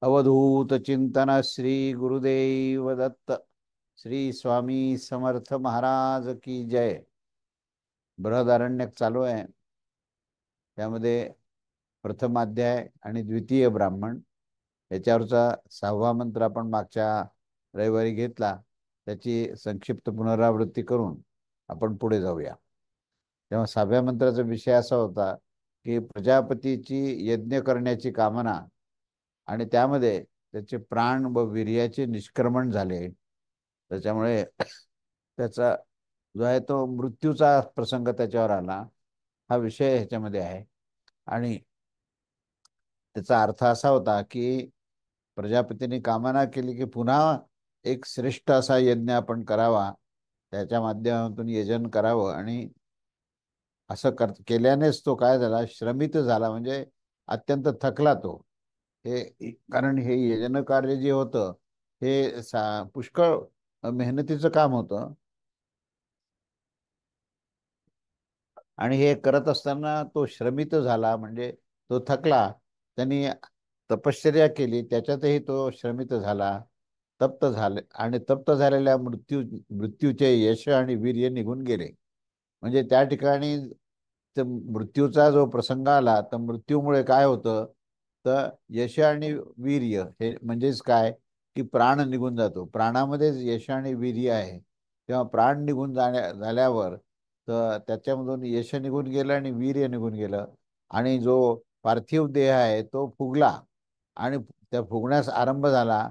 अवधूत चिंतन श्री गुरुदेव दत्त श्री स्वामी समर्थ महाराज की जय. बृहदारण्यक चालू आहे. त्यामध्ये प्रथम अध्याय आणि द्वितीय ब्राह्मण याच्यावरचा 6वा मंत्र आपण मागच्या रविवारी घेतला. त्याची संक्षिप्त पुनरावृत्ती करून आपण पुढे जाऊया. तेव्हा 6व्या मंत्राचा विषय असा होता की प्रजापतीची यज्ञ करण्याची कामना आणि त्यामध्ये त्याचे प्राण व वीर्याचे निष्क्रमण झाले. त्याच्यामुळे त्याचा जो आहे तो मृत्यूचा प्रसंग त्याच्यावर आला. हा विषय ह्याच्यामध्ये आहे. आणि त्याचा अर्थ असा होता की प्रजापतीने कामना केली की पुन्हा एक श्रेष्ठ असा यज्ञ आपण करावा, त्याच्या माध्यमातून यजन करावं. आणि असं केल्यानेच तो काय झाला, श्रमित झाला, म्हणजे अत्यंत थकला तो. हे कारण हे यजन कार्य जे होतं हे पुष्कळ मेहनतीचं काम होतं. आणि हे करत असताना तो श्रमित झाला, म्हणजे तो थकला. त्यांनी तपश्चर्या केली, त्याच्यातही तो श्रमित झाला, तप्त झाले. आणि तप्त झालेल्या मृत्यूचे यश आणि वीर्य निघून गेले. म्हणजे त्या ठिकाणी मृत्यूचा जो प्रसंग आला, तर मृत्यूमुळे काय होतं, तर यश आणि वीर्य हे म्हणजेच काय, की प्राण निघून जातो. प्राणामध्येच यश आणि वीर्य आहे. तेव्हा प्राण निघून झाल्यावर तर त्याच्यामधून यश निघून गेलं आणि वीर्य निघून गेलं. आणि जो पार्थिव देह आहे तो फुगला आणि त्या फुगण्यास आरंभ झाला.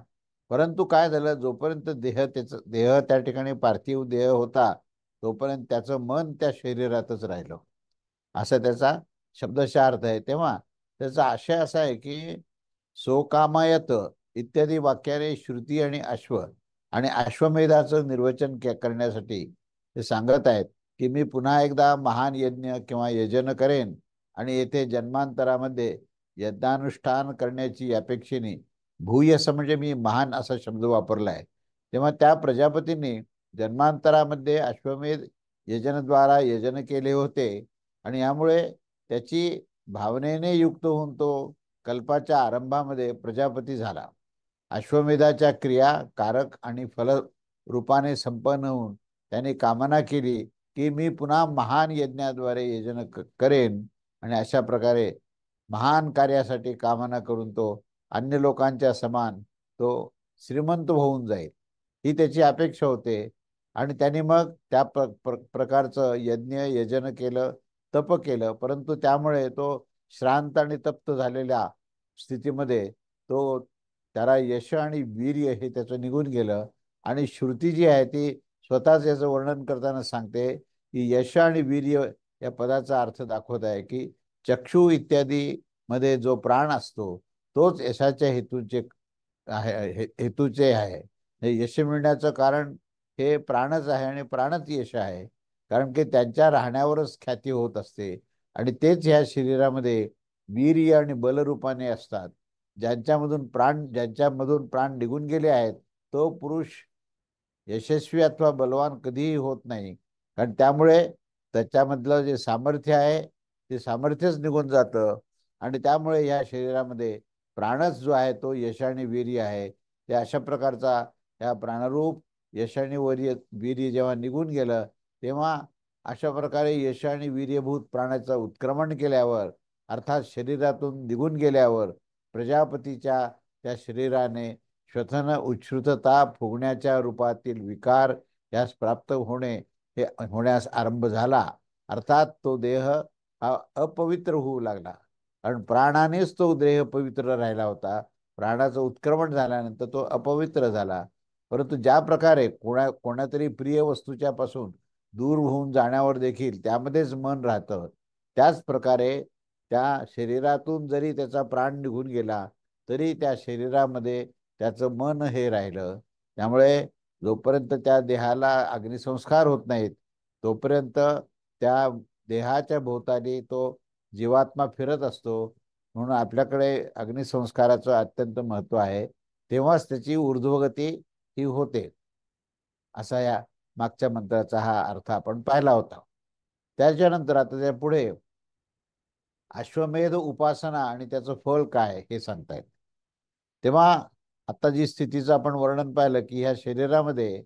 परंतु काय झालं, जोपर्यंत देह त्या ठिकाणी पार्थिव देह होता, तोपर्यंत त्याचं मन त्या शरीरातच राहिलं. असा त्याचा शब्दशः अर्थ आहे. तेव्हा त्याचा आशय असा आहे की सोकामायत इत्यादी वाक्याने श्रुती आणि अश्व आणि अश्वमेधाचं निर्वचन करण्यासाठी ते सांगत आहेत की मी पुन्हा एकदा महान यज्ञ किंवा यजन करेन आणि येथे जन्मांतरामध्ये यज्ञानुष्ठान करण्याची अपेक्षेने भूयस म्हणजे मी महान असा शब्द वापरला आहे. तेव्हा त्या प्रजापतींनी जन्मांतरामध्ये अश्वमेध यजनद्वारा यजन केले होते. आणि यामुळे त्याची भावनेने युक्त होऊन तो कल्पाच्या आरंभामध्ये प्रजापती झाला. अश्वमेधाच्या क्रिया कारक आणि फल रूपाने संपन्न होऊन त्याने कामना केली की मी पुन्हा महान यज्ञाद्वारे यजन करेन. आणि अशा प्रकारे महान कार्यासाठी कामना करून तो अन्य लोकांच्या समान तो श्रीमंत होऊन जाईल, ही त्याची अपेक्षा होते. आणि त्याने मग त्या प्रकारचं यज्ञ यजन केलं, तप केलं. परंतु त्यामुळे तो श्रांत आणि तप्त झालेल्या स्थितीमध्ये तो त्याला यश आणि वीर्य हे त्याचं निघून गेलं. आणि श्रुती जी आहे ती स्वतःच याचं वर्णन करताना सांगते की यश आणि वीर्य या पदाचा अर्थ दाखवत आहे की चक्षु इत्यादी मध्ये जो प्राण असतो तोच यशाच्या हेतूचे आहे. हे यश मिळण्याचं कारण हे प्राणच आहे आणि प्राणच यश आहे. कारण की त्यांच्या राहण्यावरच ख्याती होत असते. आणि तेच ह्या शरीरामध्ये वीर्य आणि बलरूपाने असतात. ज्यांच्यामधून प्राण निघून गेले आहेत, तो पुरुष यशस्वी अथवा बलवान कधीही होत नाही. कारण त्यामुळे त्याच्यामधलं जे सामर्थ्य आहे ते सामर्थ्यच निघून जातं. आणि त्यामुळे या शरीरामध्ये प्राणच जो आहे तो यश आणि वीर्य आहे. ते अशा प्रकारचा या प्राणरूप यश आणि वीर्य जेव्हा निघून गेलं, तेव्हा अशा प्रकारे यश आणि वीर्यभूत प्राणाचं उत्क्रमण केल्यावर, अर्थात शरीरातून निघून गेल्यावर, प्रजापतीच्या त्या शरीराने श्वसन उच्छ्रुतता फुगण्याच्या रूपातील विकार यास प्राप्त हे होण्यास आरंभ झाला. अर्थात तो देह हा अपवित्र होऊ लागला. कारण प्राणानेच तो देह पवित्र राहिला होता. प्राणाचं उत्क्रमण झाल्यानंतर तो अपवित्र झाला. परंतु ज्या प्रकारे कोणातरी प्रिय वस्तूच्या पासून दूर होऊन जाण्यावर देखील त्यामध्येच मन राहतं, त्याच प्रकारे त्या शरीरातून जरी त्याचा प्राण निघून गेला तरी त्या शरीरामध्ये त्याचं मन हे राहिलं. त्यामुळे जोपर्यंत त्या देहाला अग्निसंस्कार होत नाहीत, तोपर्यंत त्या देहाच्या भोवताली तो जीवात्मा फिरत असतो. म्हणून आपल्याकडे अग्निसंस्काराचं अत्यंत महत्त्व आहे. तेव्हाच त्याची ऊर्ध्वगती ही होते. असा या मागच्या मंत्राचा हा अर्थ आपण पाहिला होता. त्याच्यानंतर आता त्या पुढे अश्वमेध उपासना आणि त्याचं फळ काय हे सांगतायत. तेव्हा आता जी स्थितीचं आपण वर्णन पाहिलं की ह्या शरीरामध्ये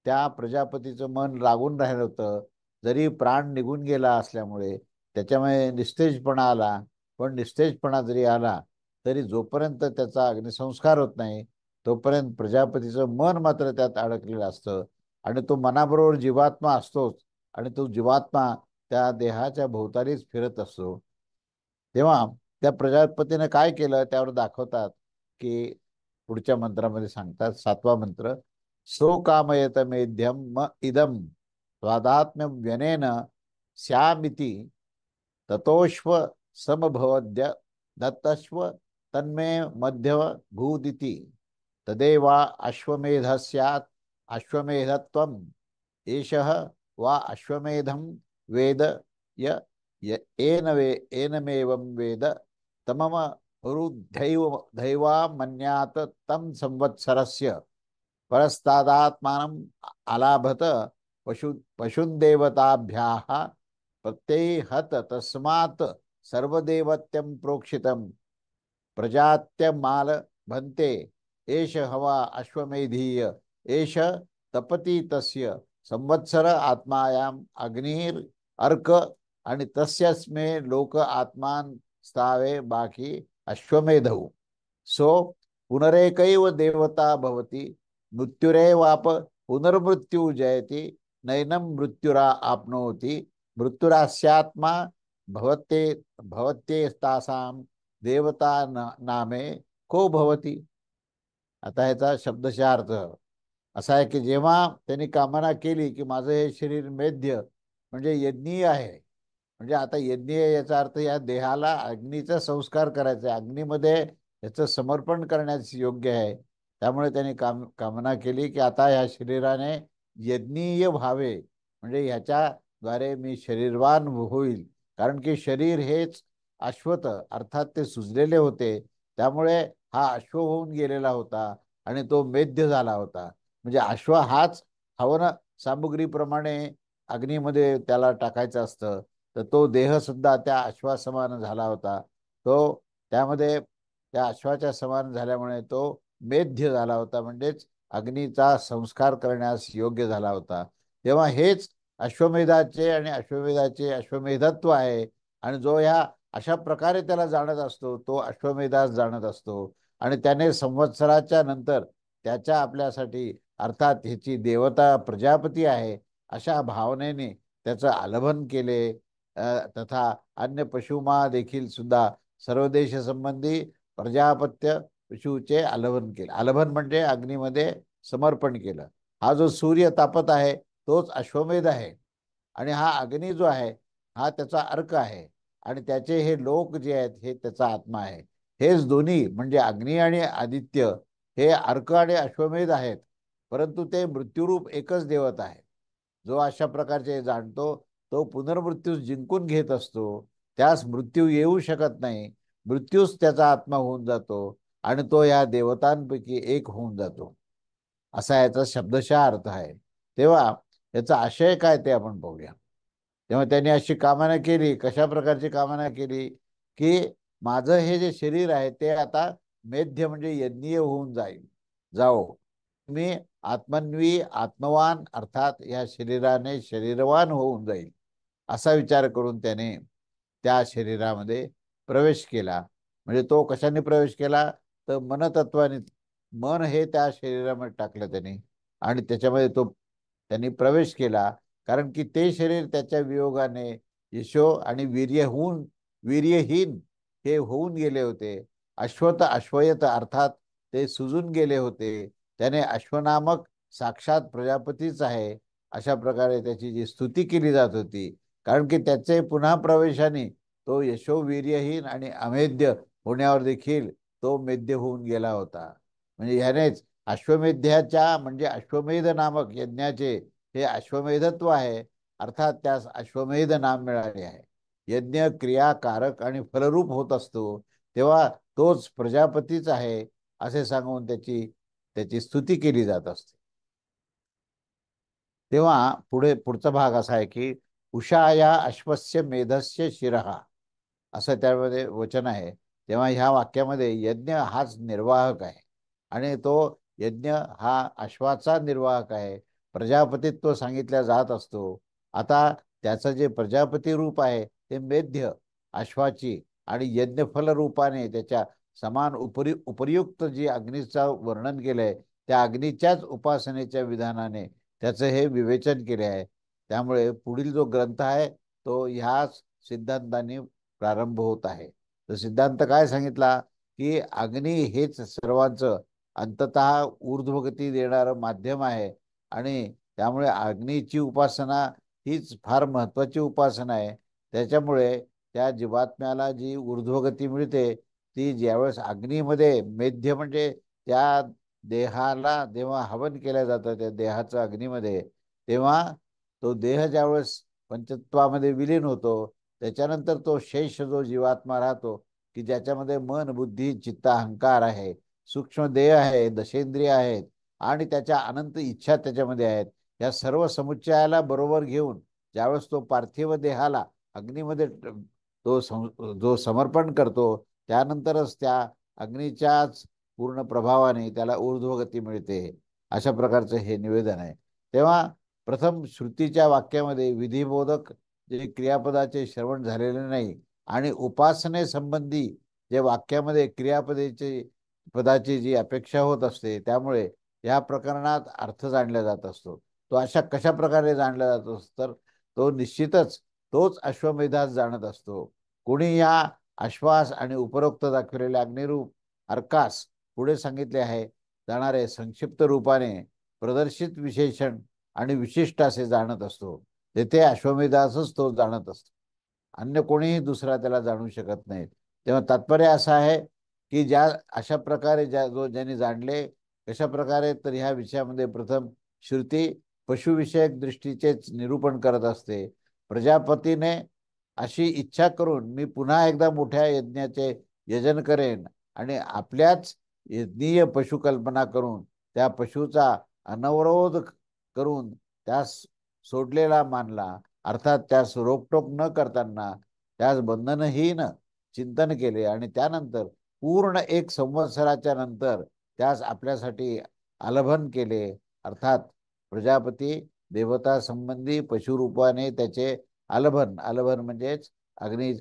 त्या प्रजापतीचं मन लागून राहिलं होतं. जरी प्राण निघून गेला असल्यामुळे त्याच्यामुळे निस्तेजपणा आला. पण निस्तेजपणा जरी आला तरी जोपर्यंत त्याचा अग्निसंस्कार होत नाही तोपर्यंत प्रजापतीचं मन मात्र त्यात अडकलेलं असतं. आणि तो मनाबरोबर जीवात्मा असतोच. आणि तो जीवात्मा त्या देहाच्या भोवतालीच फिरत असतो. तेव्हा त्या प्रजापतीने काय केलं त्यावर दाखवतात की पुढच्या मंत्रामध्ये सांगतात, 7वा मंत्र, सो कामयत मेध्यम म इदम स्वादात्म्य व्यनेन श्यामिती ततोष्व समभवद्य दत्तश्व तन्मे मध्य भूदिति तदेवा अश्वमेध स्यात् अश्वमेधत्वम् एषः वा अश्वमेधं वेद य य एनमेवं वेद तमम दैवा मन्यात तम संवत्सरस्य परस्तादात्मानम् अलाभत पशुदेवताभ्याः प्रत्ययहत तस्मात् सर्वदेवत्यं प्रोक्षितम् प्रजात्यमाल भन्ते एष हवा अश्वमेधीय एष तपती तस्य संवत्सर आत्मायाम अग्निर अर्क आणि तस्यस्मे लोक आत्मान स्थावे बाकी अश्वमेधौ सो पुनरेकैव देवता भवति मृत्युरेवाप पुनर्मृत्यु जयति नैनं मृत्युरा आपनोति मृत्युरास्यात्मा भवते भवत्येस्तासां देवता नामे को भवती. आता ह्याचा शब्दशः अर्थ असा आहे की जेव्हा त्यांनी कामना केली की माझं हे शरीर मेध्य म्हणजे यज्ञीय आहे, म्हणजे आता यज्ञीय याचा अर्थ या देहाला अग्नीचा संस्कार करायचा आहे, अग्नीमध्ये याचं समर्पण करण्यास योग्य आहे. त्यामुळे त्यांनी कामना केली की आता ह्या शरीराने यज्ञीय व्हावे, म्हणजे ह्याच्याद्वारे मी शरीरवान होईल. कारण की शरीर हेच अश्वत अर्थात ते सुजलेले होते. त्यामुळे हा अश्व होऊन गेलेला होता आणि तो मेध्य झाला होता. म्हणजे अश्व हाच हवन सामुग्रीप्रमाणे अग्नीमध्ये त्याला टाकायचं असतं. तर तो देह सुद्धा त्या अश्वासमान झाला होता. तो त्यामध्ये त्या अश्वाच्या समान झाल्यामुळे तो मेध्य झाला होता, म्हणजेच अग्नीचा संस्कार करण्यास योग्य झाला होता. तेव्हा हेच अश्वमेधाचे आणि अश्वमेधाचे अश्वमेधत्व आहे. आणि जो ह्या अशा प्रकारे त्याला जाणत असतो तो अश्वमेधास जाणत असतो. आणि त्याने संवत्सराच्या नंतर त्याच्या आपल्यासाठी अर्थात ह्याची देवता प्रजापती आहे अशा भावनेने त्याचं आलभन केले. तथा अन्य पशुमा देखील सुद्धा सर्वदेश संबंधी प्रजापत्य पशुचे आलभन केले. आलभन म्हणजे अग्नीमध्ये समर्पण केलं. हा जो सूर्य तापत आहे तोच अश्वमेध आहे. आणि हा अग्नी जो आहे हा त्याचा अर्क आहे. आणि त्याचे हे लोक जे आहेत हे त्याचा आत्मा आहे. हेच दोन्ही म्हणजे अग्नी आणि आदित्य हे अर्क आणि अश्वमेध आहेत. परंतु ते मृत्यूरूप एकच देवता आहे. जो अशा प्रकारचे जाणतो तो पुनर्मृत्यू जिंकून घेत असतो. त्यास मृत्यू येऊ शकत नाही. मृत्यूच त्याचा आत्मा होऊन जातो आणि तो या देवतांपैकी एक होऊन जातो. असा याचा शब्दशः अर्थ आहे. तेव्हा याचा आशय काय ते आपण पाहूया. तेव्हा त्यांनी अशी कामना केली. कशा प्रकारची कामना केली की माझं हे जे शरीर आहे ते आता मेध्य म्हणजे यज्ञीय होऊन जाओ. मी आत्मन्वी आत्मवान अर्थात या शरीराने शरीरवान होऊन जाईल असा विचार करून त्याने त्या शरीरामध्ये प्रवेश केला. म्हणजे तो कशाने प्रवेश केला तर मनतत्वाने. मन हे त्या शरीरामध्ये टाकलं त्याने आणि त्याच्यामध्ये तो त्यांनी प्रवेश केला. कारण की ते शरीर त्याच्या वियोगाने यशो आणि वीर्यहीन हे होऊन गेले होते. अश्वत अश्वयत अर्थात ते सुजून गेले होते. त्याने अश्वनामक साक्षात प्रजापतीच आहे अशा प्रकारे त्याची जी स्तुती केली जात होती. कारण की त्याचे पुन्हा प्रवेशाने तो यशोवीर्यहीन आणि अमेध्य होण्यावर देखील तो मेध्य होऊन गेला होता. म्हणजे ह्यानेच अश्वमेध्याच्या म्हणजे अश्वमेध नामक यज्ञाचे हे अश्वमेधत्व आहे. अर्थात त्यास अश्वमेध नाम मिळाले आहे. यज्ञ क्रियाकारक आणि फलरूप होत असतो तेव्हा तोच प्रजापतीच आहे असे सांगून त्याची त्याची स्तुती केली जात असते. तेव्हा पुढचा भाग असा आहे की उषाया अश्वस्य मेधस्य शिरहा असं त्यामध्ये वचन आहे. तेव्हा ह्या वाक्यामध्ये यज्ञ हाच निर्वाहक आहे आणि तो यज्ञ हा अश्वाचा निर्वाहक आहे. प्रजापतित्व सांगितल्या जात असतो. आता त्याचं जे प्रजापती रूप आहे ते मेध्य अश्वाची आणि यज्ञफल रूपाने त्याच्या समान उपयुक्त जी अग्नीचं वर्णन केलंय त्या अग्नीच्याच उपासनेच्या विधानाने त्याचं हे विवेचन केले आहे. त्यामुळे पुढील जो ग्रंथ आहे तो ह्याच सिद्धांताने प्रारंभ होत आहे. तर सिद्धांत काय सांगितला की अग्नी हेच सर्वांचं अंततः ऊर्ध्वगती देणारं माध्यम आहे आणि त्यामुळे अग्नीची उपासना हीच फार महत्वाची उपासना आहे. त्याच्यामुळे त्या जीवात्म्याला जी ऊर्ध्वगती मिळते ती ज्यावेळेस अग्नीमध्ये मेध्य म्हणजे त्या देहाला जेव्हा हवन केलं जातं त्या देहाचं अग्नीमध्ये, तेव्हा तो देह ज्यावेळेस पंचत्वामध्ये विलीन होतो त्याच्यानंतर तो शेष जो जीवात्मा राहतो की ज्याच्यामध्ये मन बुद्धी चित्त अहंकार आहे, सूक्ष्म देह आहे, दशेंद्रिय आहेत आणि त्याच्या अनंत इच्छा त्याच्यामध्ये आहेत, या सर्व समुच्चयाला बरोबर घेऊन ज्यावेळेस तो पार्थिव देहाला अग्नीमध्ये जो समर्पण करतो त्यानंतरच त्या अग्नीच्याच पूर्ण प्रभावाने त्याला ऊर्ध्वगती मिळते. अशा प्रकारचं हे निवेदन आहे. तेव्हा प्रथम श्रुतीच्या वाक्यामध्ये विधिबोधक जे क्रियापदाचे श्रवण झालेले नाही आणि उपासनेसंबंधी जे वाक्यामध्ये क्रियापदेची पदाची जी अपेक्षा होत असते त्यामुळे या प्रकरणात अर्थ जाणला जात असतो. तो अशा कशा प्रकारे जाणला जातो तर तो निश्चितच तोच अश्वमेधास जाणत असतो. कोणी या आश्वास आणि उपरोक्त दाखविलेल्या अग्निरूप अर्कास पुढे सांगितले आहे जाणारे संक्षिप्त रूपाने प्रदर्शित विशेषण आणि विशिष्ट असे जाणत असतो. तेथे अश्वमेधासच तो जाणत असतो. अन्य कोणीही दुसरा त्याला जाणू शकत नाही. तेव्हा तात्पर्य असं आहे की ज्या अशा प्रकारे ज्यांनी जाणले कशा प्रकारे तर ह्या विषयामध्ये प्रथम श्रुती पशुविषयक दृष्टीचेच निरूपण करत असते. प्रजापतीने अशी इच्छा करून मी पुन्हा एकदा मोठ्या यज्ञाचे यजन करेन आणि आपल्याच यज्ञीय पशु कल्पना करून त्या पशुचा अनवरोध करून त्यास सोडलेला मानला. अर्थात त्यास रोकटोक न करताना त्यास बंधनहीन चिंतन केले आणि त्यानंतर पूर्ण 1 संवत्सराच्या नंतर त्यास आपल्यासाठी आलभन केले. अर्थात प्रजापती देवता संबंधी पशुरूपाने त्याचे आलभन आलभन म्हणजेच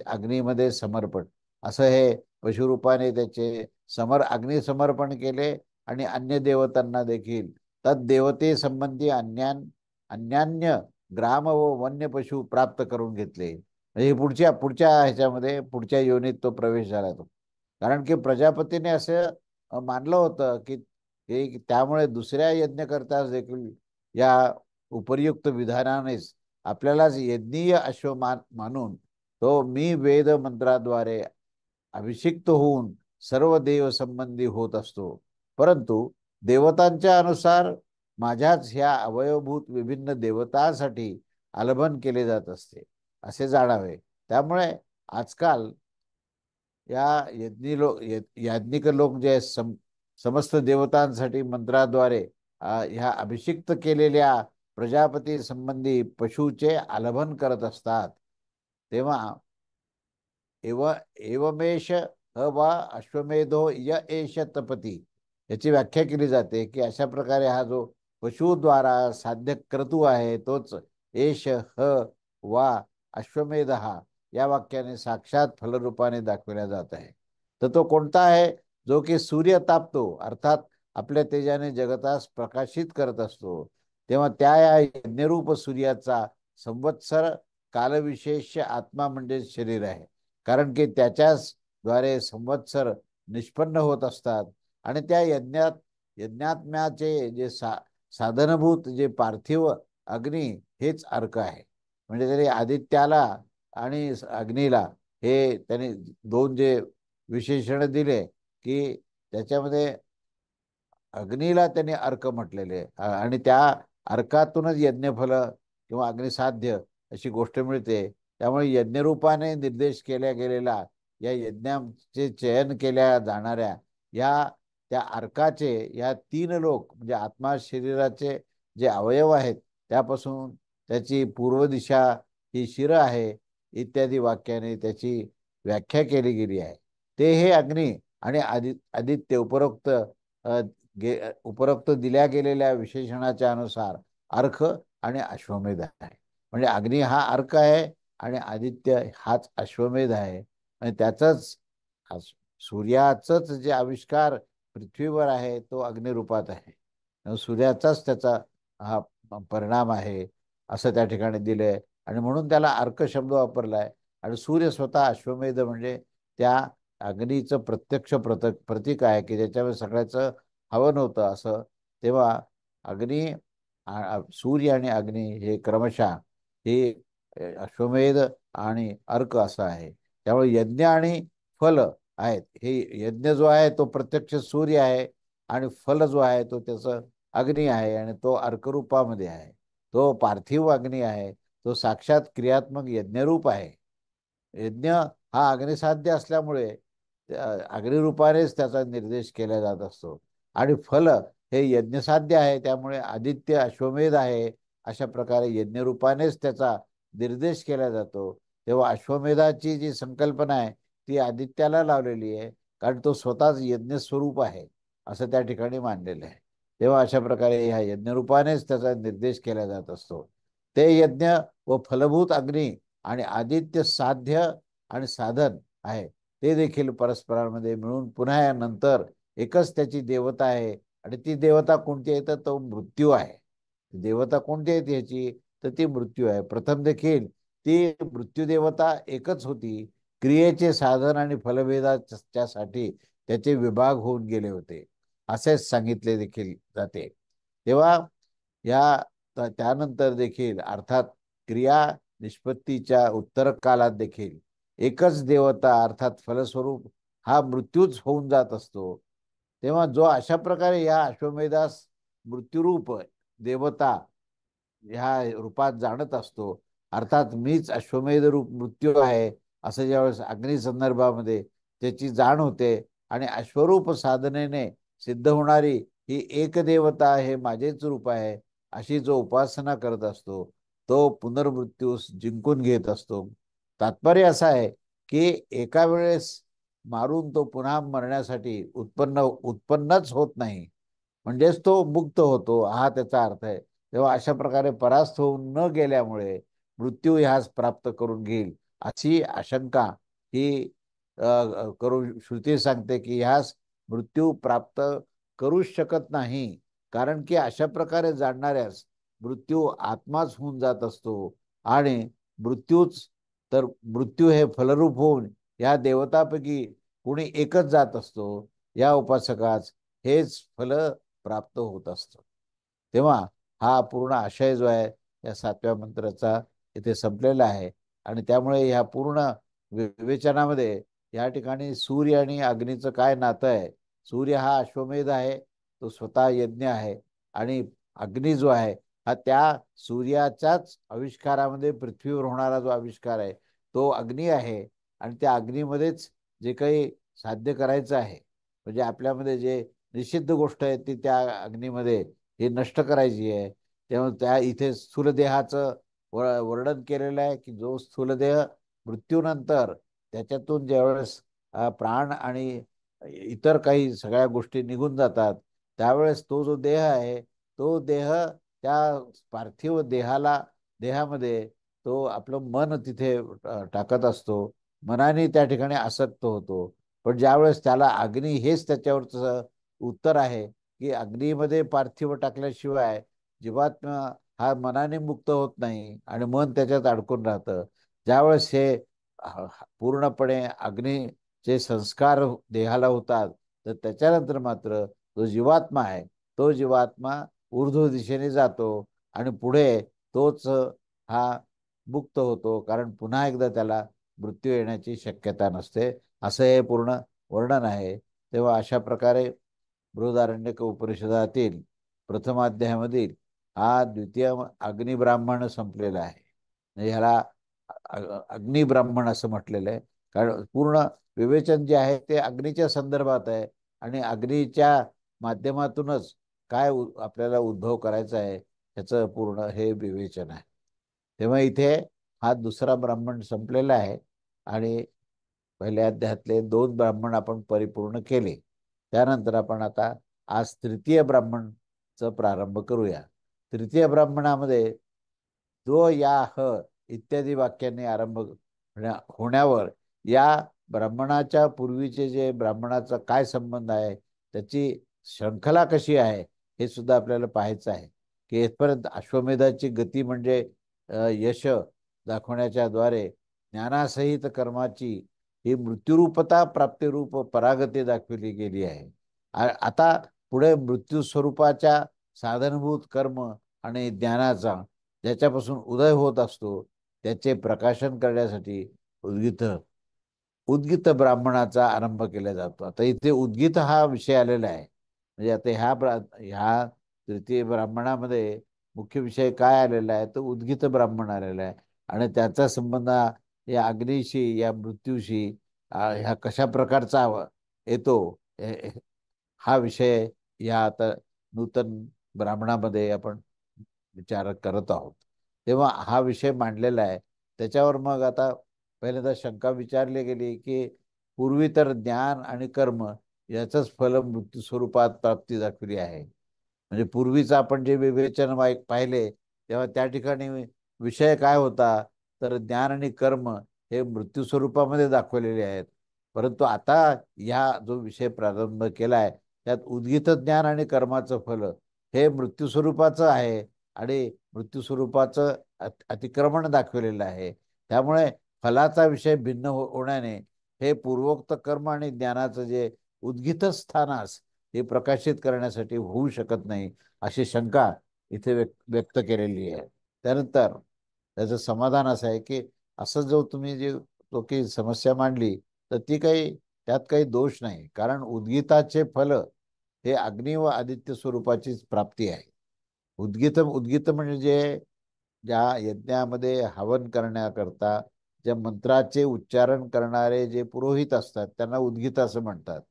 अग्नीमध्ये समर्पण असं हे पशुरूपाने त्याचे अग्निसमर्पण केले आणि अन्य देवतांना देखील तद्देवते संबंधी अन्यान्य ग्राम व वन्य पशु प्राप्त करून घेतले. म्हणजे पुढच्या पुढच्या ह्याच्यामध्ये पुढच्या योनीत तो प्रवेश झाला तो. कारण की प्रजापतीने असं मानलं होतं की त्यामुळे दुसऱ्या यज्ञकर्त्यास देखील या उपर्युक्त विधानानेच आपल्यालाच यज्ञीय मानून तो मी वेद मंत्राद्वारे अभिषिक्त होऊन सर्व देव संबंधी होत असतो. परंतु देवतांच्या अनुसार माझ्याच ह्या अवयवभूत विभिन्न देवतांसाठी आलभन केले जात असते असे जाणावे. त्यामुळे आजकाल या याज्ञिक लोक जे समस्त देवतांसाठी मंत्राद्वारे ह्या अभिषिक्त केलेल्या प्रजापती संबंधी पशुचे आलभन करत असतात. तेव्हा एवमेश वा अश्वमेधो य एष तपती याची व्याख्या केली जाते की अशा प्रकारे हा जो पशुद्वारा साध्य क्रतू आहे तोच एष वा अश्वमेध हा या वाक्याने साक्षात फलरूपाने दाखवला जात आहे. तर तो कोणता आहे जो की सूर्य तापतो अर्थात आपल्या तेजाने जगतास प्रकाशित करत असतो. तेव्हा त्या या यज्ञरूप सूर्याचा संवत्सर कालविशेष आत्मा म्हणजे शरीर आहे. कारण की त्याच्याच द्वारे संवत्सर निष्पन्न होत असतात आणि त्या यज्ञात्म्याचे जे साधनभूत जे पार्थिव अग्नी हेच अर्क आहे. म्हणजे तरी आदित्याला आणि अग्नीला हे त्यांनी दोन जे विशेषण दिले की त्याच्यामध्ये अग्नीला त्यांनी अर्क म्हटलेले आणि त्या अर्कातूनच यज्ञफल किंवा अग्निसाध्य अशी गोष्ट मिळते. त्यामुळे यज्ञरूपाने निर्देश केल्या गेलेला या यज्ञाचे चयन केल्या जाणाऱ्या या त्या अर्काचे या 3 लोक म्हणजे आत्मा शरीराचे जे अवयव आहेत त्यापासून त्याची पूर्व दिशा ही शिर आहे इत्यादी वाक्याने त्याची व्याख्या केली गेली आहे. ते हे अग्नी आणि आदित्य उपरोक्त उपरोक्त दिल्या गेलेल्या विशेषणाच्या अनुसार अर्क आणि अश्वमेध आहे. म्हणजे अग्नी हा अर्क आहे आणि आदित्य हाच अश्वमेध आहे. आणि त्याचंच सूर्याचंच जे आविष्कार पृथ्वीवर आहे तो अग्निरूपात आहे. सूर्याचाच त्याचा हा परिणाम आहे असं त्या ठिकाणी दिलंय. आणि म्हणून त्याला अर्क शब्द वापरलाय. आणि सूर्य स्वतः अश्वमेध म्हणजे त्या अग्नीचं प्रत्यक्ष प्रतीक आहे की ज्याच्यावर सगळ्याचं हवन होतं असं. तेव्हा अग्नी सूर्य आणि अग्नी हे क्रमशः हे अश्वमेध आणि अर्क असं आहे. त्यामुळे यज्ञ आणि फल आहेत. हे यज्ञ जो आहे तो प्रत्यक्ष सूर्य आहे आणि फल जो आहे तो त्याचं अग्नी आहे आणि तो अर्करूपामध्ये आहे. तो पार्थिव अग्नी आहे. तो साक्षात क्रियात्मक यज्ञरूप आहे. यज्ञ हा अग्निसाध्य असल्यामुळे अग्निरूपानेच त्याचा निर्देश केला जात असतो. आणि फल हे यज्ञसाध्य आहे त्यामुळे आदित्य अश्वमेध आहे अशा प्रकारे यज्ञरूपानेच त्याचा निर्देश केला जातो. तेव्हा अश्वमेधाची जी संकल्पना आहे ती आदित्याला लावलेली आहे कारण तो स्वतःच यज्ञ स्वरूप आहे असं त्या ठिकाणी मानलेलं आहे. तेव्हा अशा प्रकारे ह्या यज्ञरूपानेच त्याचा निर्देश केला जात असतो. ते यज्ञ व फलभूत अग्नी आणि आदित्य साध्य आणि साधन आहे ते देखील परस्परांमध्ये मिळून पुन्हा यानंतर एकच त्याची देवता आहे. आणि ती देवता कोणती आहे तर तो मृत्यू आहे. देवता कोणती आहे त्याची तर ती मृत्यू आहे. प्रथम देखील ती मृत्यू देवता एकच होती. क्रियेचे साधन आणि फलभेदाच्यासाठी त्याचे विभाग होऊन गेले होते असेच सांगितले देखील जाते. तेव्हा या त्यानंतर देखील अर्थात क्रिया निष्पत्तीच्या उत्तर काळात देखील एकच देवता अर्थात फलस्वरूप हा मृत्यूच होऊन जात असतो. तेव्हा जो अशा प्रकारे या अश्वमेधास मृत्यूरूप देवता ह्या रूपात जाणत असतो अर्थात मीच अश्वमेध रूप मृत्यू आहे असं ज्यावेळेस अग्नी संदर्भामध्ये त्याची जाण होते आणि अश्वरूप साधनेने सिद्ध होणारी ही एक देवता हे माझेच रूप आहे अशी जो उपासना करत असतो तो पुनर्मृत्यूस जिंकून घेत असतो. तात्पर्य असं आहे की एका वेळेस मारून तो पुन्हा मरण्यासाठी उत्पन्नच होत नाही. म्हणजेच तो मुक्त होतो हा त्याचा अर्थ आहे. तेव्हा अशा प्रकारे परास्त होऊन न गेल्यामुळे मृत्यू ह्यास प्राप्त करून घेईल अशी आशंका ही करून श्रुती सांगते की ह्यास मृत्यू प्राप्त करूच शकत नाही. कारण की अशा प्रकारे जाणणाऱ्यास मृत्यू आत्माच होऊन जात असतो आणि मृत्यूच तर मृत्यू हे फलरूप होऊन या देवतापैकी कोणी एकच जात असतो. या उपासकास हेच फल प्राप्त होत असतं. तेव्हा हा पूर्ण आशय जो आहे या 7व्या मंत्राचा इथे संपलेला आहे. आणि त्यामुळे ह्या पूर्ण विवेचनामध्ये या ठिकाणी सूर्य आणि अग्नीचं काय नातं आहे. सूर्य हा अश्वमेध आहे तो स्वतः यज्ञ आहे आणि अग्नी जो आहे हा त्या सूर्याच्याच आविष्कारामध्ये पृथ्वीवर होणारा जो आविष्कार आहे तो अग्नी आहे. आणि त्या अग्नीमध्येच जे काही साध्य करायचं आहे म्हणजे आपल्यामध्ये जे निषिद्ध गोष्ट आहे ती त्या अग्नीमध्ये हे नष्ट करायची आहे. तेव्हा त्या इथे स्थूलदेहाचं वर्णन केलेलं आहे की जो स्थूलदेह मृत्यूनंतर त्याच्यातून ज्यावेळेस प्राण आणि इतर काही सगळ्या गोष्टी निघून जातात त्यावेळेस तो जो देह आहे तो देह त्या पार्थिव देहामध्ये तो आपलं मन तिथे टाकत असतो. मनाने त्या ठिकाणी आसक्त होतो. पण ज्यावेळेस त्याला अग्नी हेच त्याच्यावरचं उत्तर आहे की अग्नीमध्ये पार्थिव टाकल्याशिवाय जीवात्मा हा मनाने मुक्त होत नाही आणि मन त्याच्यात अडकून राहतं. ज्यावेळेस हे पूर्णपणे अग्नीचे संस्कार देहाला होतात तर त्याच्यानंतर मात्र जो जीवात्मा आहे तो जीवात्मा ऊर्ध्व दिशेने जातो आणि पुढे तोच हा मुक्त होतो कारण पुन्हा एकदा त्याला मृत्यू येण्याची शक्यता नसते असं हे पूर्ण वर्णन आहे. तेव्हा अशा प्रकारे बृहदारण्यक उपनिषदातील प्रथम अध्यायामधील हा द्वितीय अग्निब्राह्मण संपलेला आहे. म्हणजे ह्याला अग्निब्राह्मण असं म्हटलेलं आहे कारण पूर्ण विवेचन जे आहे ते अग्नीच्या संदर्भात आहे आणि अग्नीच्या माध्यमातूनच काय आपल्याला उद्भव करायचा आहे ह्याचं पूर्ण हे विवेचन आहे. तेव्हा इथे हा दुसरा ब्राह्मण संपलेला आहे आणि पहिल्या अध्यायातले 2 ब्राह्मण आपण परिपूर्ण केले. त्यानंतर आपण आता आज तृतीय ब्राह्मणचा प्रारंभ करूया. तृतीय ब्राह्मणामध्ये जो या ह इत्यादी वाक्यांनी आरंभ होण्यावर या ब्राह्मणाच्या पूर्वीचे जे ब्राह्मणाचा काय संबंध आहे, त्याची श्रंखला कशी आहे, हे सुद्धा आपल्याला पाहायचं आहे. की येथपर्यंत अश्वमेधाची गती म्हणजे यश दाखवण्याच्या द्वारे ज्ञानासहित कर्माची ही मृत्यूरूपता प्राप्तिरूप परागती दाखवली गेली आहे. आता पुढे मृत्यू स्वरूपाच्या साधनभूत कर्म आणि ज्ञानाचा ज्याच्यापासून उदय होत असतो त्याचे प्रकाशन करण्यासाठी उद्गीत उद्गीत ब्राह्मणाचा आरंभ केला जातो. आता इथे उद्गीत हा विषय आलेला आहे. म्हणजे आता ह्या तृतीय ब्राह्मणामध्ये मुख्य विषय काय आलेला आहे, तर उद्गीत ब्राह्मण आलेला आहे. आणि त्याचा संबंध या अग्नीशी, या मृत्यूशी ह्या कशा प्रकारचा येतो, हा विषय या आता नूतन ब्राह्मणामध्ये आपण विचार करत आहोत. तेव्हा हा विषय मांडलेला आहे. त्याच्यावर मग आता पहिल्यांदा शंका विचारली गेली की पूर्वी तर ज्ञान आणि कर्म याचंच फल मृत्यू स्वरूपात प्राप्ती दाखवली आहे. म्हणजे पूर्वीचं आपण जे विवेचन पाहिले तेव्हा त्या ठिकाणी विषय काय होता, तर ज्ञान आणि कर्म हे मृत्यू स्वरूपामध्ये दाखवलेले आहेत. परंतु आता ह्या जो विषय प्रारंभ केलाय त्यात उद्गीत ज्ञान आणि कर्माचं फल हे मृत्यू स्वरूपाचं आहे आणि मृत्यू स्वरूपाचं अतिक्रमण दाखवलेलं आहे. त्यामुळे फलाचा विषय भिन्न होण्याने हे पूर्वोक्त कर्म आणि ज्ञानाचं जे उद्गीत स्थानास हे प्रकाशित करण्यासाठी होऊ शकत नाही, अशी शंका इथे व्यक्त केलेली आहे. त्यानंतर त्याचं समाधान असं आहे की असं जो तुम्ही जे तो की समस्या मांडली, तर ती त्यात काही दोष नाही. कारण उद्गीताचे फल हे अग्नी व आदित्य स्वरूपाचीच प्राप्ती आहे. उद्गीत उद्गीत म्हणजे ज्या यज्ञामध्ये हवन करण्याकरता ज्या मंत्राचे उच्चारण करणारे जे पुरोहित असतात त्यांना उद्गीत असं म्हणतात.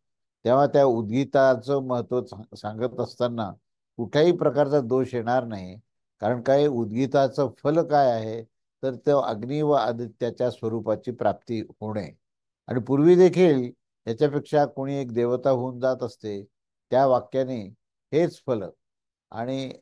तेव्हा त्या उद्गीताचं महत्त्व सांगत असताना कुठल्याही प्रकारचा दोष येणार नाही. कारण काय उद्गीताचं फल काय आहे, तर तो अग्नी व आदित्याच्या स्वरूपाची प्राप्ती होणे. आणि पूर्वी देखील याच्यापेक्षा कोणी एक देवता होऊन जात असते, त्या वाक्याने हेच फल आणि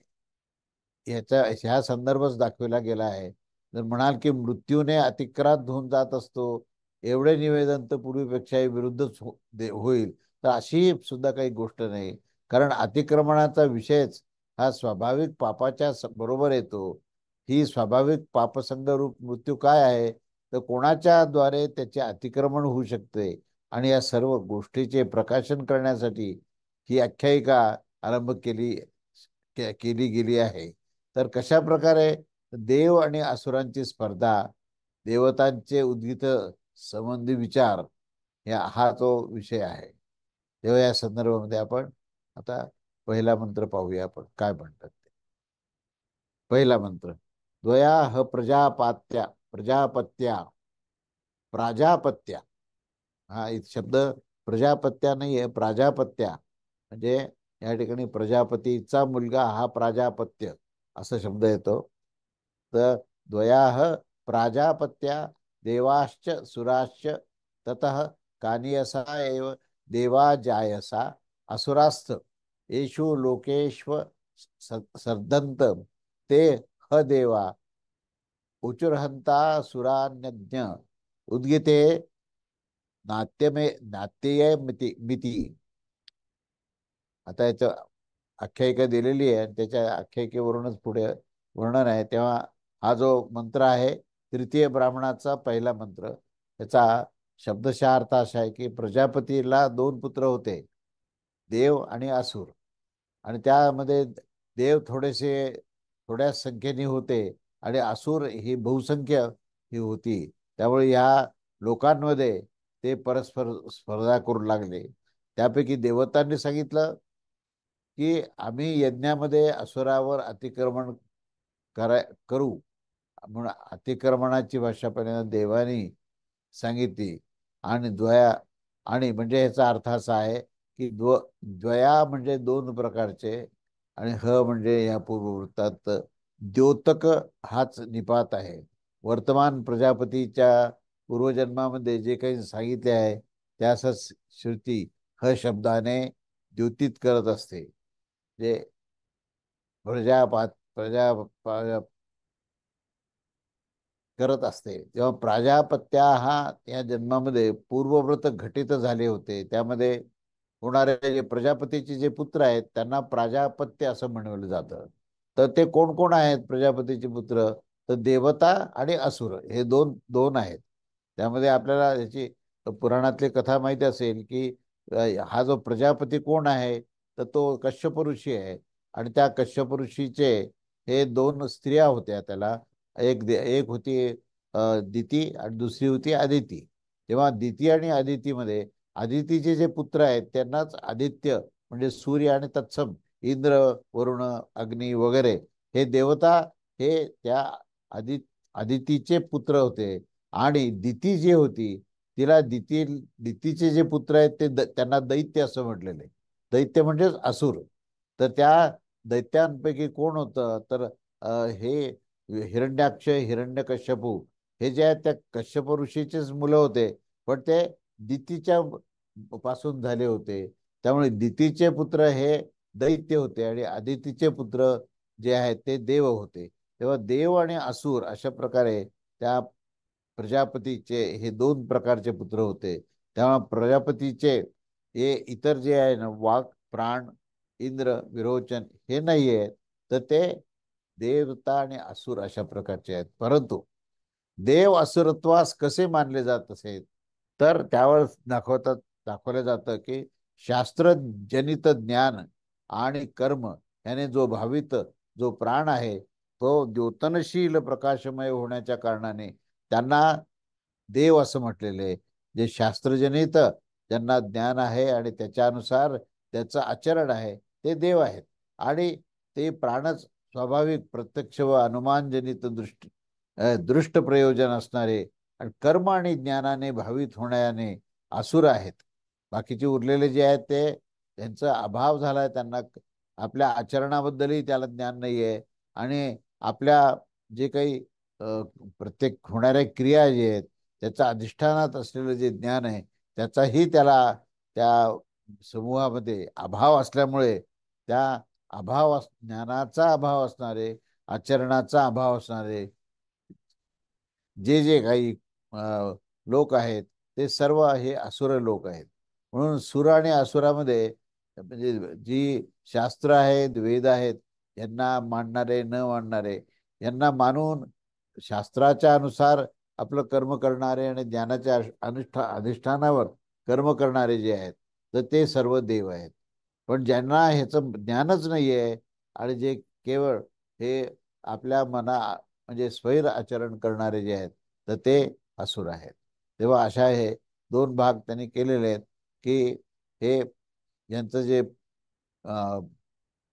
ह्या संदर्भच दाखविला गेला आहे. जर म्हणाल की मृत्यूने अतिक्रांत होऊन जात असतो, एवढे निवेदन तर पूर्वीपेक्षाही विरुद्धच होईल, तर अशी सुद्धा काही गोष्ट नाही. कारण अतिक्रमणाचा विषयच हा स्वाभाविक पापाच्या बरोबर येतो. ही स्वाभाविक पापसंग रूप मृत्यू काय आहे, तर कोणाच्या द्वारे त्याचे अतिक्रमण होऊ शकते. आणि या सर्व गोष्टीचे प्रकाशन करण्यासाठी ही आख्यायिका आरंभ केली गेली आहे. तर कशा प्रकारे देव आणि असुरांची स्पर्धा, देवतांचे उद्गीत संबंधी विचार, हा तो विषय आहे. तेव्हा या संदर्भामध्ये आपण आता पहिला मंत्र पाहूया आपण काय म्हणतात ते. पहिला मंत्र, द्वया ह प्रजापत्या प्राजापत्या. हा शब्द प्रजापत्या नाही आहे, प्राजापत्या. म्हणजे या ठिकाणी प्रजापतीचा मुलगा हा प्राजापत्य असा शब्द येतो. तर द्वयाः प्राजापत्या देवाश्च सुराश्च ततः कानियसा एव देवा जायसा असुरास्थ येषु लोकेश्व सर्दंत ते ह देवा उचुरहंता सुरान्यज्ञ उद्गीते नाट्यमय मिती मिती. आता याचं आख्यायिका दिलेली आहे आणि त्याच्या आख्यायिकेवरूनच पुढे वर्णन आहे. तेव्हा हा जो मंत्र आहे तृतीय ब्राह्मणाचा पहिला मंत्र, त्याचा शब्दशः अर्थ असा आहे की प्रजापतीला 2 पुत्र होते, देव आणि असुर. आणि त्यामध्ये देव थोड्या संख्येने होते आणि असुर ही बहुसंख्य ही होती. त्यामुळे या लोकांमध्ये ते परस्पर स्पर्धा करू लागले. त्यापैकी देवतांनी सांगितलं की आम्ही यज्ञामध्ये असुरावर अतिक्रमण करू. म्हणून अतिक्रमणाची भाषा पहिल्यांदा देवानी सांगितली. आणि आणि म्हणजे याचा अर्थ असा आहे की द्वया म्हणजे 2 प्रकारचे आणि म्हणजे या पूर्ववृत्तात द्योतक हाच निपात आहे. वर्तमान प्रजापतीच्या पूर्वजन्मामध्ये जे काही सांगितले आहे त्यासच श्रुती ह शब्दाने द्योतित करत असते. जे प्रजा करत असते, तेव्हा प्राजापत्या हा या जन्मामध्ये पूर्वव्रत घटित झाले होते. त्यामध्ये होणारे जे प्रजापतीचे जे पुत्र आहेत त्यांना प्राजापत्य असं म्हणलं जातं. तर ते कोण कोण आहेत प्रजापतीचे पुत्र? तर देवता आणि असुर हे दोन दोन आहेत. त्यामध्ये आपल्याला याची पुराणातली कथा माहिती असेल की हा जो प्रजापती कोण आहे, तर तो कश्यप ऋषी आहे. आणि त्या कश्यप ऋषीचे हे दोन स्त्रिया होत्या त्याला. एक होती दिती आणि दुसरी होती आदिती. तेव्हा दिती आणि आदितीमध्ये आदितीचे जे पुत्र आहेत त्यांनाच आदित्य म्हणजे सूर्य आणि तत्सम इंद्र, वरुण, अग्नी वगैरे हे देवता हे त्या आदि आदितीचे पुत्र होते. आणि दिती जी होती तिला दितीचे जे पुत्र आहेत त्यांना दैत्य असं म्हटलेले. दैत्य म्हणजेच असुर. तर त्या दैत्यांपैकी कोण होतं? तर हे हिरण्याक्ष, हिरण्यकश्यपू हे जे आहेत त्या कश्यप ऋषीचेच मुलं होते. पण ते दितीच्या पासून झाले होते. त्यामुळे दितीचे पुत्र हे दैत्य होते आणि आदितीचे पुत्र जे आहेत ते देव होते. तेव्हा देव आणि असुर अशा प्रकारे त्या प्रजापतीचे हे दोन प्रकारचे पुत्र होते. तेव्हा प्रजापतीचे हे इतर जे आहे ना वाक, प्राण, इंद्र, विरोचन हे नाही आहेत. तर ते देवता आणि असुर अशा प्रकारचे आहेत. परंतु देव असुरत्वास कसे मानले जात असेल, तर त्यावर दाखवलं जातं की शास्त्रजनित ज्ञान आणि कर्म याने जो भावित जो प्राण आहे तो द्योतनशील प्रकाशमय होण्याच्या कारणाने त्यांना देव असं म्हटलेलं आहे. जे शास्त्रजनित ज्यांना ज्ञान आहे आणि त्याच्यानुसार त्याचं आचरण आहे ते देव आहेत. आणि ते प्राणच स्वाभाविक प्रत्यक्ष व अनुमानजनित दृष्ट प्रयोजन असणारे आणि कर्म आणि ज्ञानाने भावित होण्याने असुर आहेत. बाकीचे उरलेले जे आहेत ते त्यांचा अभाव झालाय. त्यांना आपल्या आचरणाबद्दलही त्याला ज्ञान नाही आहे. आणि आपल्या जे काही अ, प्रत्येक होणाऱ्या क्रिया जे आहेत त्याचा अधिष्ठानात असलेलं जे ज्ञान आहे त्याचाही त्याला त्या समूहामध्ये अभाव असल्यामुळे त्या ज्ञानाचा अभाव असणारे, आचरणाचा अभाव असणारे जे जे काही लोक आहेत ते सर्व हे असुर लोक आहेत. म्हणून सुर आणि असुरामध्ये म्हणजे जी शास्त्र आहेत, वेद आहेत, यांना मानणारे न मानणारे, यांना मानून शास्त्राच्या अनुसार आपलं कर्म करणारे आणि ज्ञानाच्या अधिष्ठानावर कर्म करणारे जे आहेत तर ते सर्व देव आहेत. पण ज्यांना ह्याचं ज्ञानच नाही आहे आणि जे केवळ हे आपल्या म्हणजे स्वैर आचरण करणारे जे आहेत तर ते असुर आहेत. तेव्हा अशा हे दोन भाग त्यांनी केलेले आहेत की हे यांचं जे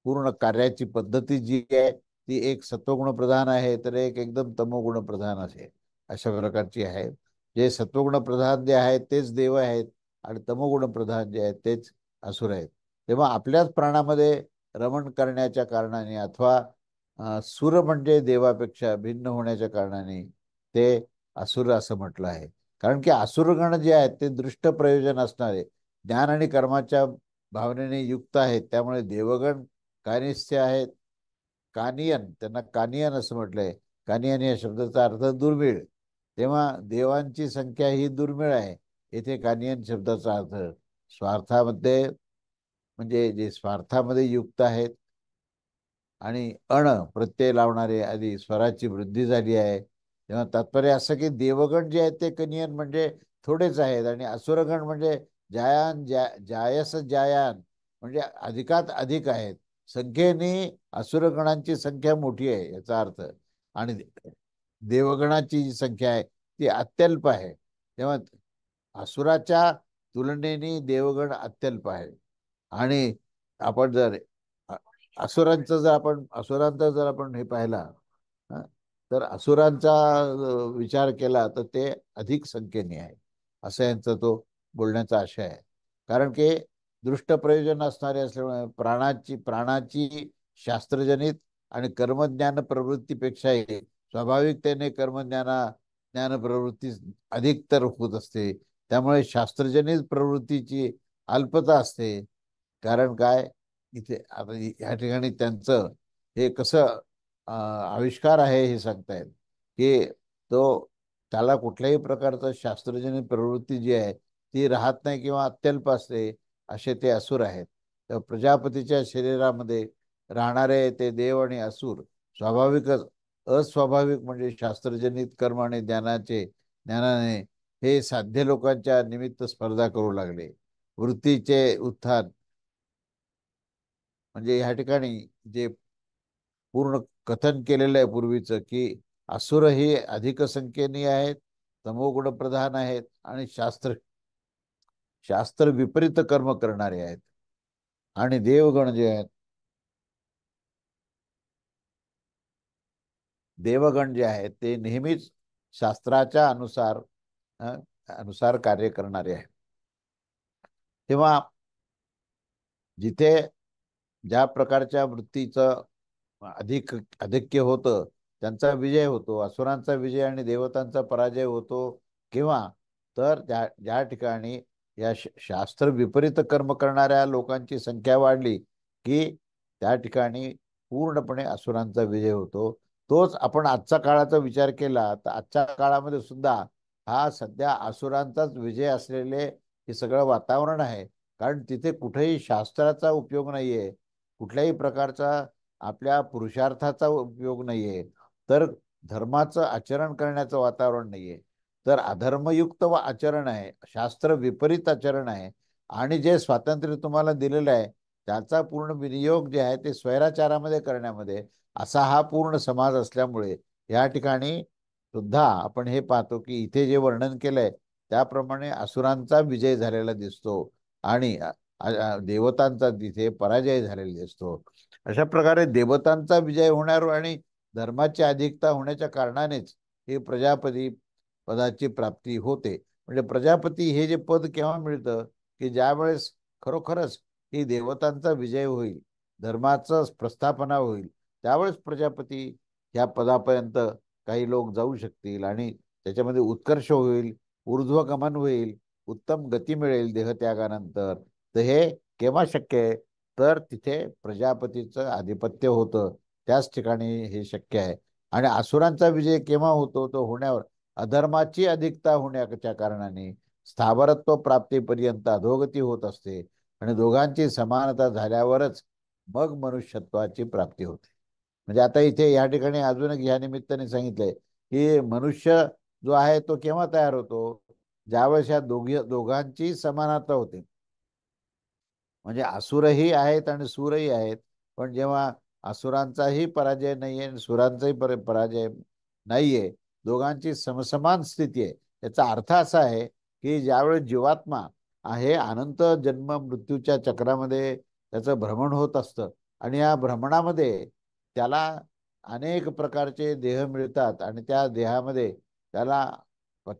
पूर्ण कार्याची पद्धती जी आहे ती एक सत्वगुण प्रधान आहे तर एक एकदम तमोगुण प्रधान असे अशा प्रकारची आहे. जे सत्वगुण प्रधान जे आहेत तेच देव आहेत आणि तमोगुण प्रधान जे आहेत तेच असुर आहेत. तेव्हा आपल्याच प्राणामध्ये रमण करण्याच्या कारणाने अथवा सुर म्हणजे देवापेक्षा भिन्न होण्याच्या कारणाने ते असुर असं म्हटलं आहे. कारण की असुरगण जे आहेत ते दृष्ट प्रयोजन असणारे ज्ञान आणि कर्माच्या भावनेने युक्त आहेत. त्यामुळे देवगण कानिस्य आहेत. कानियन त्यांना कानियन असं म्हटलंय. कानियन या शब्दाचा अर्थ दुर्मिळ. तेव्हा देवांची संख्या ही दुर्मिळ आहे. येथे कानियन शब्दाचा अर्थ स्वार्थामध्ये म्हणजे जे स्वार्थामध्ये युक्त आहेत आणि प्रत्यय लावणारे आधी स्वराची वृद्धी झाली आहे. तेव्हा तात्पर्य असं की देवगण जे आहेत ते कनियन म्हणजे थोडेच आहेत आणि असुरगण म्हणजे जायस जायान म्हणजे अधिकात अधिक आहेत. संख्येने असुरगणांची संख्या मोठी आहे याचा अर्थ. आणि देवगणाची जी संख्या आहे ती अत्यल्प आहे. तेव्हा असुराच्या तुलनेने देवगण अत्यल्प आहे. आणि आपण जर अ- असुरांचा जर आपण हे पाहिला हं, तर असुरांचा विचार केला तर ते अधिक संख्येने आहे असं यांचा तो बोलण्याचा आशय आहे. कारण की दृष्ट प्रयोजन असणारे असल्यामुळे प्राणाची शास्त्रजनित आणि कर्मज्ञान प्रवृत्तीपेक्षाही स्वाभाविकतेने कर्मज्ञाना ज्ञानप्रवृत्ती अधिकतर होत असते. त्यामुळे शास्त्रजनित प्रवृत्तीची अल्पता असते. कारण काय, इथे आता ह्या ठिकाणी त्यांचं हे कसं आविष्कार आहे हे सांगतायत की तो त्याला कुठल्याही प्रकारचं शास्त्रजनित प्रवृत्ती जी आहे ती राहत नाही किंवा अत्यल्प असते, असे ते असुर आहेत. तर प्रजापतीच्या शरीरामध्ये राहणारे ते देव आणि असुर स्वाभाविकच अस्वाभाविक म्हणजे शास्त्रजनित कर्म आणि ज्ञानाने हे साध्य लोकांच्या निमित्त स्पर्धा करू लागले. वृत्तीचे उत्थान म्हणजे ह्या ठिकाणी जे पूर्ण कथन केलेलं आहे पूर्वीचं की असुर ही अधिक संख्येने आहेत, तमोगुण प्रधान आहेत आणि शास्त्र विपरीत कर्म करणारे आहेत. आणि देवगण जे आहेत, देवगण जे आहेत ते नेहमीच शास्त्राच्या अ, अनुसार कार्य करणारे आहेत. तेव्हा जिथे ज्या प्रकारच्या वृत्तीचं अधिक आधिक्य होतं त्यांचा विजय होतो, असुरांचा विजय आणि देवतांचा पराजय होतो. किंवा तर ज्या ठिकाणी या शास्त्र विपरीत कर्म करणाऱ्या लोकांची संख्या वाढली की त्या ठिकाणी पूर्णपणे असुरांचा विजय होतो. तोच आपण आजच्या काळाचा विचार केला तर आजच्या काळामध्ये सुद्धा हा सध्या असुरांचाच विजय असलेले हे सगळं वातावरण आहे. कारण तिथे कुठेही शास्त्राचा उपयोग नाहीये, कुठल्याही प्रकारचा आपल्या पुरुषार्थाचा उपयोग नाहीये, तर धर्माचं आचरण करण्याचं वातावरण नाहीये. तर अधर्मयुक्त व आचरण आहे, शास्त्र विपरीत आचरण आहे. आणि जे स्वातंत्र्य तुम्हाला दिलेलं आहे त्याचा पूर्ण विनियोग जे आहे ते स्वैराचारामध्ये करण्यामध्ये असा हा पूर्ण समाज असल्यामुळे या ठिकाणी सुद्धा आपण हे पाहतो की इथे जे वर्णन केलंय त्याप्रमाणे असुरांचा विजय झालेला दिसतो आणि देवतांचा तिथे पराजय झालेला दिसतो. अशा प्रकारे देवतांचा विजय होणार आणि धर्माची अधिकता होण्याच्या कारणानेच हे प्रजापती पदाची प्राप्ती होते. म्हणजे प्रजापती हे जे पद केव्हा मिळतं की ज्यावेळेस खरोखरच ही देवतांचा विजय होईल, धर्माचं प्रस्थापना होईल, त्यावेळेस प्रजापती या पदापर्यंत काही लोक जाऊ शकतील आणि त्याच्यामध्ये उत्कर्ष होईल, ऊर्ध्वगमन होईल, उत्तम गती मिळेल देहत्यागानंतर. तर हे केव्हा शक्य आहे, तर तिथे प्रजापतीचं आधिपत्य होतं त्याच ठिकाणी हे शक्य आहे. आणि असुरांचा विजय केव्हा होतो, तो होण्यावर अधर्माची अधिकता होण्याच्या कारणाने स्थावरत्व प्राप्तीपर्यंत अधोगती होत असते आणि दोघांची समानता झाल्यावरच मग मनुष्यत्वाची प्राप्ती होते. म्हणजे आता इथे या ठिकाणी अजून एक या निमित्ताने सांगितलंय की मनुष्य जो आहे तो केव्हा तयार होतो, ज्यावेळेस या दोघांची समानता होते. म्हणजे असुरही आहेत आणि सूरही आहेत, पण जेव्हा असुरांचाही पराजय नाहीये आणि सुरांचाही पराजय नाहीये, दोघांची समसमान स्थिती आहे. याचा अर्थ असा आहे की ज्यावेळेस जीवात्मा आहे अनंत जन्म मृत्यूच्या चक्रामध्ये त्याचं भ्रमण होत असतं आणि या भ्रमणामध्ये त्याला अनेक प्रकारचे देह मिळतात आणि त्या देहामध्ये त्याला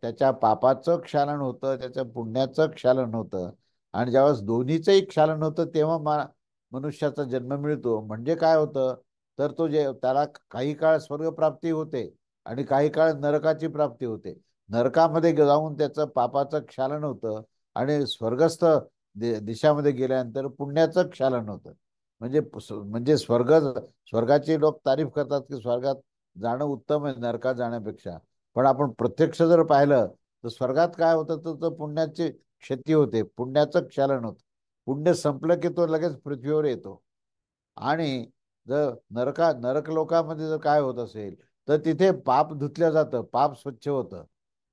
त्याच्या पापाचं क्षालन होतं, त्याच्या पुण्याचं क्षालन होतं. आणि ज्यावेळेस दोन्हीचंही क्षालन होतं तेव्हा मनुष्याचा जन्म मिळतो. म्हणजे काय होतं, तर तो जे त्याला काही काळ स्वर्गप्राप्ती होते आणि काही काळ नरकाची प्राप्ती होते. नरकामध्ये जाऊन त्याचं पापाचं क्षालन होतं आणि स्वर्गस्थ दिशामध्ये गेल्यानंतर पुण्याचं क्षालन होतं. म्हणजे स्वर्गाचे लोक तारीफ करतात की स्वर्गात जाणं उत्तम आहे नरकात जाण्यापेक्षा. पण आपण प्रत्यक्ष जर पाहिलं तर स्वर्गात काय होतं, तर पुण्याची क्षती होते, पुण्याचं क्षालन होतं. पुण्य संपलं की तो लगेच पृथ्वीवर येतो. आणि जर नरक लोकामध्ये जर काय होत असेल तर तिथे पाप धुतलं जातं, पाप स्वच्छ होतं.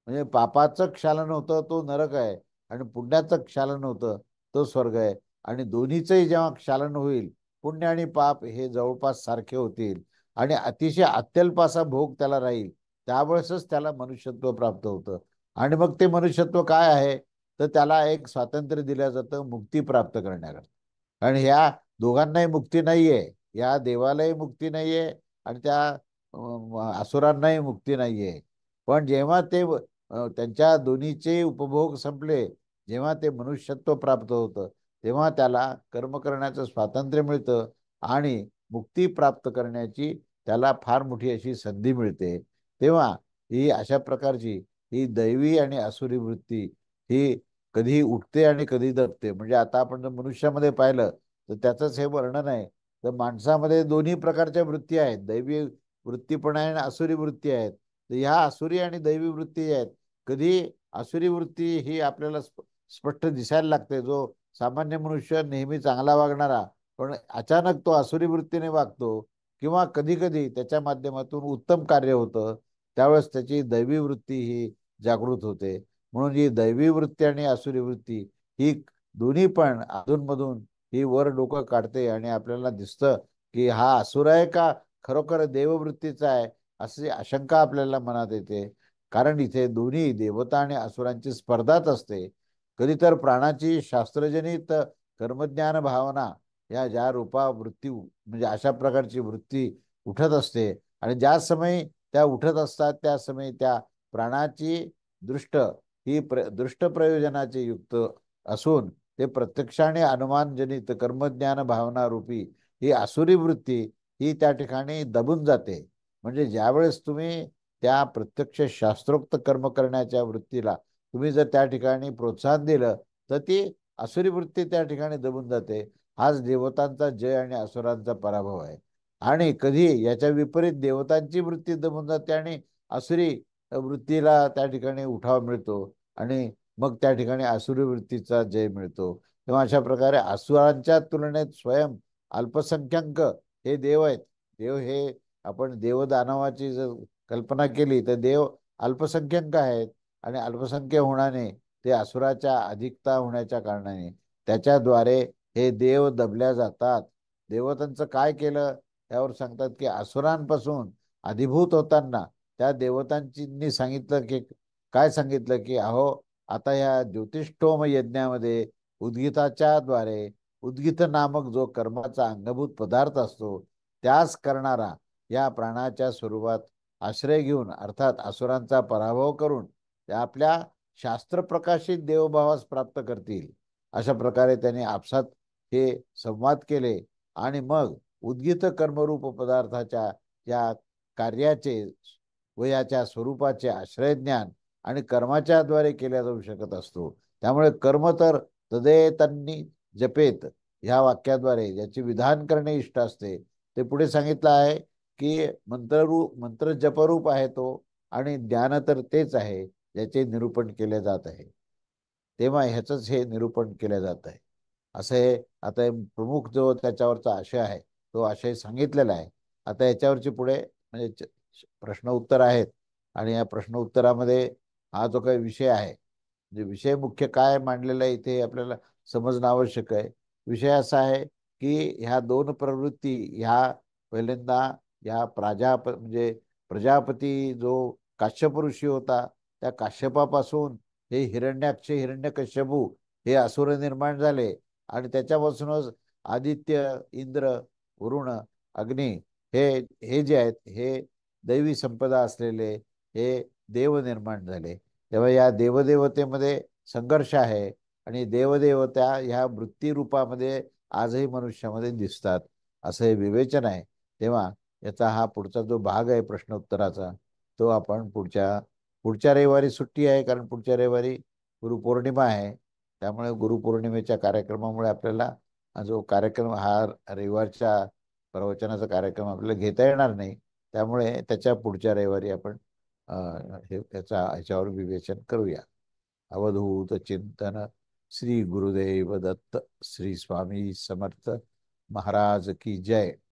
म्हणजे पापाचं क्षालन होतं तो नरक आहे आणि पुण्याचं क्षालन होतं तो स्वर्ग आहे. आणि दोन्हीचंही जेव्हा क्षालन होईल, पुण्य आणि पाप हे जवळपास सारखे होतील आणि अतिशय अत्यल्प असा भोग त्याला राहील, त्यावेळेसच त्याला मनुष्यत्व प्राप्त होतं. आणि मग ते मनुष्यत्व काय आहे, तर त्याला एक स्वातंत्र्य दिलं जातं मुक्ती प्राप्त करण्याकरता. कारण ह्या दोघांनाही मुक्ती नाहीये, या देवालाही मुक्ती नाहीये आणि त्या असुरांनाही मुक्ती नाहीये. पण जेव्हा ते त्यांच्या दोन्हीचे उपभोग संपले, जेव्हा ते मनुष्यत्व प्राप्त होतं, तेव्हा त्याला कर्म करण्याचं स्वातंत्र्य मिळतं आणि मुक्ती प्राप्त करण्याची त्याला फार मोठी अशी संधी मिळते. तेव्हा ही अशा प्रकारची ही दैवी आणि आसुरी वृत्ती ही कधी उठते आणि कधी दबते. म्हणजे आता आपण जर मनुष्यामध्ये पाहिलं तर त्याचंच हे वर्णन आहे. तर माणसामध्ये दोन्ही प्रकारच्या वृत्ती आहेत, दैवी वृत्ती पण आहे आणि आसुरी वृत्ती आहेत. तर ह्या आसुरी आणि दैवी वृत्ती आहेत. कधी आसुरी वृत्ती ही आपल्याला स्पष्ट दिसायला लागते. जो सामान्य मनुष्य नेहमी चांगला वागणारा पण अचानक तो आसुरी वृत्तीने वागतो, किंवा कधी कधी त्याच्या माध्यमातून उत्तम कार्य होतं, त्यावेळेस त्याची दैवी वृत्ती ही जागृत होते. म्हणून ही दैवी वृत्ती आणि आसुरी वृत्ती ही दोन्ही पण अधूनमधून ही वर डोकं काढते आणि आपल्याला दिसतं की हा असुर आहे का खरोखर देववृत्तीचा आहे, अशी आशंका आपल्याला मनात येते. कारण इथे दोन्ही देवता आणि असुरांची स्पर्धाच असते. कधी तर प्राणाची शास्त्रजनित कर्मज्ञान भावना या ज्या रूपा वृत्ती म्हणजे अशा प्रकारची वृत्ती उठत असते, आणि ज्या समयी त्या उठत असतात त्या समयी त्या प्राणाची दृष्ट ही दृष्ट प्रयोजनाचे युक्त असून ते प्रत्यक्षाने अनुमानजनित कर्मज्ञान भावना रूपी ही आसुरी वृत्ती ही त्या ठिकाणी दबून जाते. म्हणजे ज्यावेळेस तुम्ही त्या प्रत्यक्ष शास्त्रोक्त कर्म करण्याच्या वृत्तीला तुम्ही जर त्या ठिकाणी प्रोत्साहन दिलं तर ती आसुरी वृत्ती त्या ठिकाणी दबून जाते. हाच देवतांचा जय आणि असुरांचा पराभव आहे. आणि कधी याच्या विपरीत देवतांची वृत्ती दबून जाते आणि आसुरी वृत्तीला त्या ठिकाणी उठाव मिळतो, आणि मग त्या ठिकाणी आसुरी वृत्तीचा जय मिळतो. तेव्हा अशा प्रकारे असुरांच्या तुलनेत स्वयं अल्पसंख्याक हे देव आहेत. देव हे आपण देवदानवाची जर कल्पना केली तर देव अल्पसंख्याक आहेत, आणि अल्पसंख्य होण्याने ते असुराच्या अधिकता होण्याच्या कारणाने त्याच्याद्वारे हे देव दबल्या जातात. देवतांचं काय केलं त्यावर सांगतात की असुरांपासून अधिभूत होताना त्या देवतांनी सांगितलं की काय सांगितलं की अहो, आता या ज्योतिष्ठोम यज्ञामध्ये उद्गीताच्या द्वारे उद्गीत नामक जो कर्माचा अंगभूत पदार्थ असतो त्यास करणारा या प्राणाच्या स्वरूपात आश्रय घेऊन अर्थात असुरांचा पराभव करून ते आपल्या शास्त्रप्रकाशित देवभावास प्राप्त करतील. अशा प्रकारे त्यांनी आपसात हे संवाद केले, आणि मग उद्गीत कर्मरूप पदार्थाच्या या कार्याचे व याच्या स्वरूपाचे आश्रयज्ञान आणि कर्माच्या द्वारे केल्या जाऊ शकत असतो. त्यामुळे कर्म तर तदेतन्नी जपेत ह्या वाक्याद्वारे ज्याचे विधान करणे इष्ट असते ते पुढे सांगितलं आहे की मंत्र जपरूप आहे तो, आणि ज्ञान तर तेच आहे ज्याचे निरूपण केले जात आहे. तेव्हा ह्याचंच हे निरूपण केलं जात आहे. असं हे आता हे प्रमुख जो त्याच्यावरचा आशय आहे तो आशय सांगितलेला आहे. आता याच्यावरची पुढे म्हणजे प्रश्न उत्तर आहेत, आणि या प्रश्न उत्तरामध्ये हा जो काही विषय आहे म्हणजे विषय मुख्य काय मांडलेला आहे इथे आपल्याला समजणं आवश्यक आहे. विषय असा आहे की ह्या दोन प्रवृत्ती ह्या पहिल्यांदा या म्हणजे प्रजापती जो काश्यप ऋषी होता त्या काश्यपापासून हे हिरण्याक्ष हिरण्यकश्यपू हे असुर निर्माण झाले, आणि त्याच्यापासूनच आदित्य, इंद्र, वरुण, अग्नी हे हे जे आहेत हे दैवी संपदा असलेले हे देव निर्माण झाले. तेव्हा या देवदेवतेमध्ये संघर्ष आहे, आणि देवदेवता ह्या वृत्ती रूपामध्ये आजही मनुष्यामध्ये दिसतात, असं हे विवेचन आहे. तेव्हा याचा हा पुढचा जो भाग आहे प्रश्नोत्तराचा तो आपण पुढच्या पुढच्या रविवारी सुट्टी आहे, कारण पुढच्या रविवारी गुरुपौर्णिमा आहे. त्यामुळे गुरुपौर्णिमेच्या कार्यक्रमामुळे आपल्याला हा जो कार्यक्रम हा रविवारच्या प्रवचनाचा कार्यक्रम आपल्याला घेता येणार नाही. त्यामुळे त्याच्या पुढच्या रविवारी आपण ह्याच्यावर विवेचन करूया. अवधूत चिंतन. श्री गुरुदेव दत्त. श्री स्वामी समर्थ महाराज की जय.